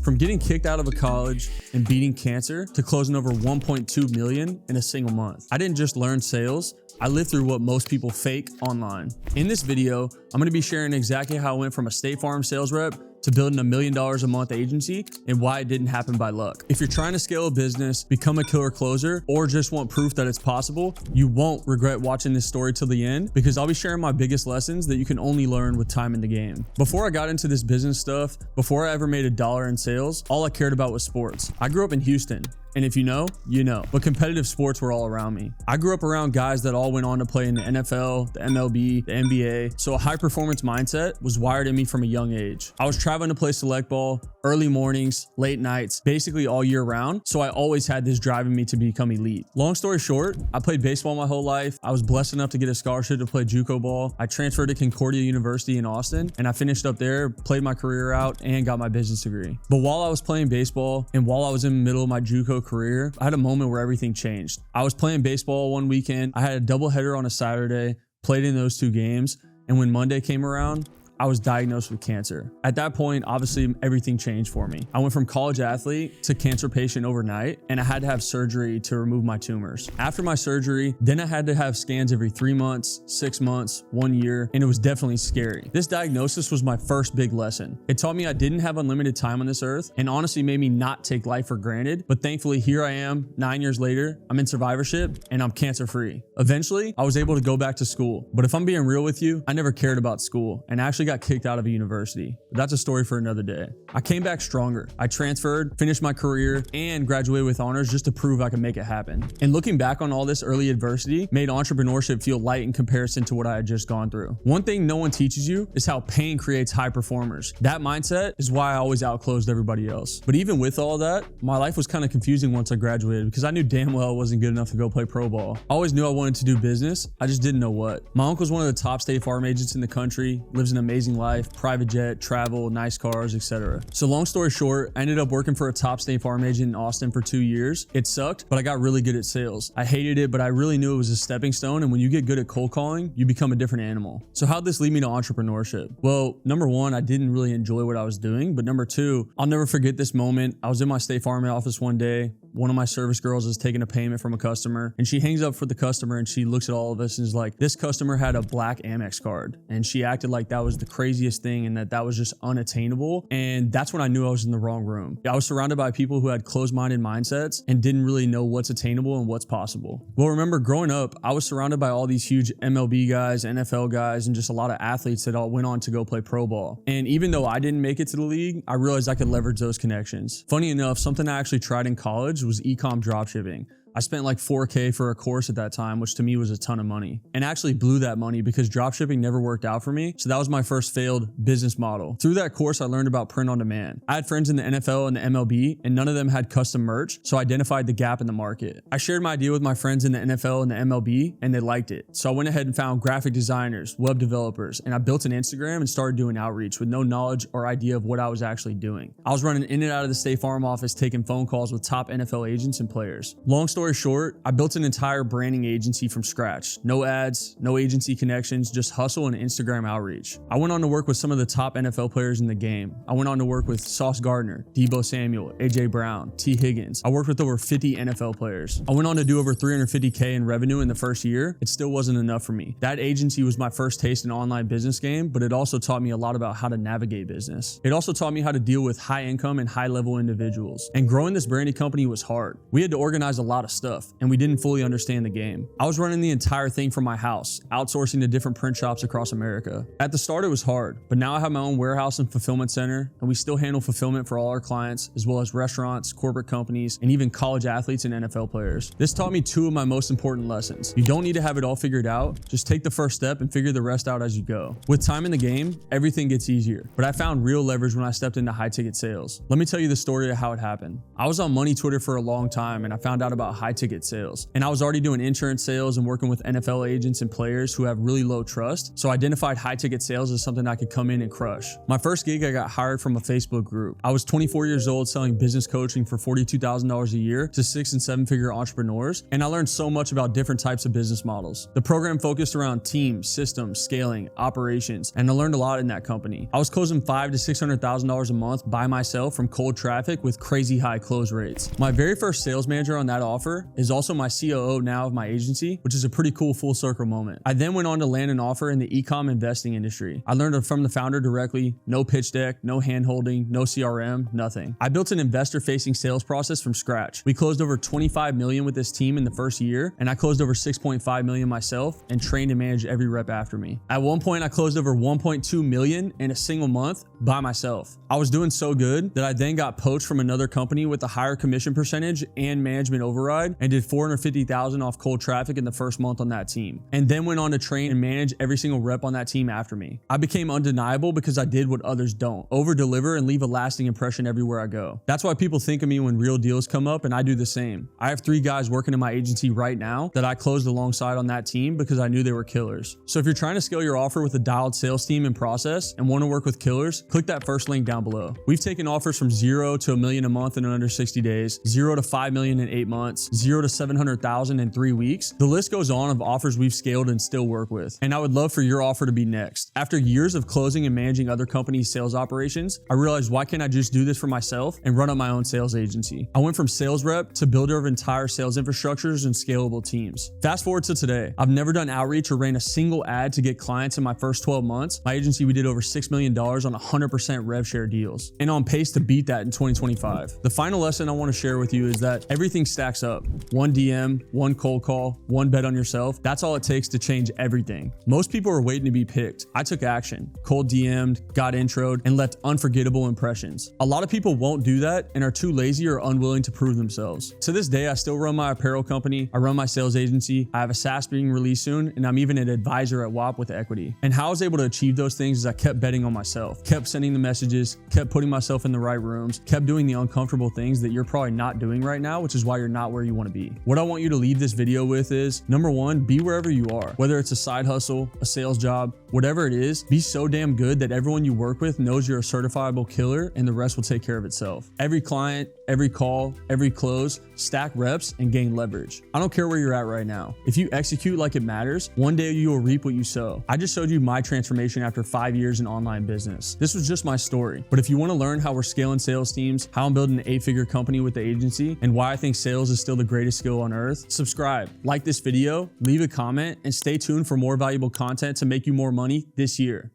From getting kicked out of a college and beating cancer to closing over 1.2 million in a single month. I didn't just learn sales, I lived through what most people fake online. In this video, I'm going to be sharing exactly how I went from a State Farm sales rep to building $1 million a month agency and why it didn't happen by luck. If you're trying to scale a business, become a killer closer, or just want proof that it's possible, you won't regret watching this story till the end, because I'll be sharing my biggest lessons that you can only learn with time in the game. Before I got into this business stuff, before I ever made $1 in sales, all I cared about was sports. I grew up in Houston. And if you know, you know. But competitive sports were all around me. I grew up around guys that all went on to play in the NFL, the MLB, the NBA. So a high performance mindset was wired in me from a young age. I was traveling to play select ball, early mornings, late nights, basically all year round. So I always had this driving me to become elite. Long story short, I played baseball my whole life. I was blessed enough to get a scholarship to play JUCO ball. I transferred to Concordia University in Austin, and I finished up there, played my career out, and got my business degree. But while I was playing baseball and while I was in the middle of my JUCO career, I had a moment where everything changed. I was playing baseball one weekend. I had a doubleheader on a Saturday, played in those 2 games, and when Monday came around, I was diagnosed with cancer. At that point, obviously everything changed for me. I went from college athlete to cancer patient overnight, and I had to have surgery to remove my tumors. After my surgery, then I had to have scans every 3 months, 6 months, 1 year, and it was definitely scary. This diagnosis was my first big lesson. It taught me I didn't have unlimited time on this earth, and honestly made me not take life for granted. But thankfully, here I am, 9 years later, I'm in survivorship, and I'm cancer free. Eventually, I was able to go back to school. But if I'm being real with you, I never cared about school, and actually got kicked out of a university. But that's a story for another day. I came back stronger. I transferred, finished my career, and graduated with honors just to prove I could make it happen. And looking back on all this early adversity made entrepreneurship feel light in comparison to what I had just gone through. One thing no one teaches you is how pain creates high performers. That mindset is why I always outclosed everybody else. But even with all that, my life was kind of confusing once I graduated, because I knew damn well I wasn't good enough to go play pro ball. I always knew I wanted to do business. I just didn't know what. My uncle's one of the top State Farm agents in the country, lives an amazing life, private jet, travel, nice cars, etc. So long story short, I ended up working for a top State Farm agent in Austin for 2 years. It sucked, but I got really good at sales. I hated it, but I really knew it was a stepping stone, and when you get good at cold calling, you become a different animal. So how'd this lead me to entrepreneurship? Well, number one, I didn't really enjoy what I was doing, but number two, I'll never forget this moment. I was in my State Farm office one day. One of my service girls is taking a payment from a customer, and she hangs up for the customer, and she looks at all of us and is like, this customer had a black Amex card, and she acted like that was the craziest thing and that was just unattainable. And that's when I knew I was in the wrong room. I was surrounded by people who had closed-minded mindsets and didn't really know what's attainable and what's possible. Well, remember growing up, I was surrounded by all these huge MLB guys, NFL guys, and just a lot of athletes that all went on to go play pro ball. And even though I didn't make it to the league, I realized I could leverage those connections. Funny enough, something I actually tried in college was e-com dropshipping. I spent like $4K for a course at that time, which to me was a ton of money, and actually blew that money because dropshipping never worked out for me. So that was my first failed business model. Through that course, I learned about print on demand. I had friends in the NFL and the MLB, and none of them had custom merch, so I identified the gap in the market. I shared my idea with my friends in the NFL and the MLB, and they liked it. So I went ahead and found graphic designers, web developers, and I built an Instagram and started doing outreach with no knowledge or idea of what I was actually doing. I was running in and out of the State Farm office, taking phone calls with top NFL agents and players. Long story short, I built an entire branding agency from scratch. No ads, no agency connections, just hustle and Instagram outreach. I went on to work with some of the top NFL players in the game. I went on to work with Sauce Gardner, Deebo Samuel, AJ Brown, T. Higgins. I worked with over 50 NFL players. I went on to do over $350K in revenue in the first year. It still wasn't enough for me. That agency was my first taste in online business game, but it also taught me a lot about how to navigate business. It also taught me how to deal with high income and high level individuals. And growing this branding company was hard. We had to organize a lot of stuff, and we didn't fully understand the game. I was running the entire thing from my house, outsourcing to different print shops across America. At the start, it was hard, but now I have my own warehouse and fulfillment center, and we still handle fulfillment for all our clients, as well as restaurants, corporate companies, and even college athletes and NFL players. This taught me 2 of my most important lessons. You don't need to have it all figured out. Just take the first step and figure the rest out as you go. With time in the game, everything gets easier, but I found real leverage when I stepped into high ticket sales. Let me tell you the story of how it happened. I was on money Twitter for a long time, and I found out about high ticket sales. And I was already doing insurance sales and working with NFL agents and players who have really low trust. So I identified high ticket sales as something I could come in and crush. My first gig, I got hired from a Facebook group. I was 24 years old selling business coaching for $42,000 a year to 6- and 7-figure entrepreneurs. And I learned so much about different types of business models. The program focused around teams, systems, scaling, operations, and I learned a lot in that company. I was closing $500,000 to $600,000 a month by myself from cold traffic with crazy high close rates. My very first sales manager on that offer is also my COO now of my agency, which is a pretty cool full circle moment. I then went on to land an offer in the e-com investing industry. I learned from the founder directly, no pitch deck, no hand holding, no CRM, nothing. I built an investor facing sales process from scratch. We closed over 25 million with this team in the first year, and I closed over 6.5 million myself and trained and managed every rep after me. At one point, I closed over 1.2 million in a single month by myself. I was doing so good that I then got poached from another company with a higher commission percentage and management override and did 450,000 off cold traffic in the first month on that team, and then went on to train and manage every single rep on that team after me. I became undeniable because I did what others don't: over deliver and leave a lasting impression everywhere I go. That's why people think of me when real deals come up, and I do the same. I have 3 guys working in my agency right now that I closed alongside on that team because I knew they were killers. So if you're trying to scale your offer with a dialed sales team and process and want to work with killers, click that first link down below. We've taken offers from 0 to $1 million a month in under 60 days, 0 to $5 million in 8 months, 0 to 700,000 in 3 weeks. The list goes on of offers we've scaled and still work with. And I would love for your offer to be next. After years of closing and managing other companies' sales operations, I realized, why can't I just do this for myself and run up my own sales agency? I went from sales rep to builder of entire sales infrastructures and scalable teams. Fast forward to today. I've never done outreach or ran a single ad to get clients in my first 12 months. My agency, we did over $6 million on 100% rev share deals, and on pace to beat that in 2025. The final lesson I want to share with you is that everything stacks up. One DM, one cold call, one bet on yourself. That's all it takes to change everything. Most people are waiting to be picked. I took action, cold DM'd, got introed, and left unforgettable impressions. A lot of people won't do that and are too lazy or unwilling to prove themselves. To this day, I still run my apparel company. I run my sales agency. I have a SaaS being released soon, and I'm even an advisor at WAP with equity. And how I was able to achieve those things is I kept betting on myself, kept sending the messages, kept putting myself in the right rooms, kept doing the uncomfortable things that you're probably not doing right now, which is why you're not where you want to be. What I want you to leave this video with is, number one, be wherever you are. Whether it's a side hustle, a sales job, whatever it is, be so damn good that everyone you work with knows you're a certifiable killer, and the rest will take care of itself. Every client, every call, every close, stack reps and gain leverage. I don't care where you're at right now. If you execute like it matters, one day you will reap what you sow. I just showed you my transformation after 5 years in online business. This was just my story. But if you want to learn how we're scaling sales teams, how I'm building an 8-figure company with the agency, and why I think sales is still the greatest skill on earth, subscribe, like this video, leave a comment, and stay tuned for more valuable content to make you more money this year.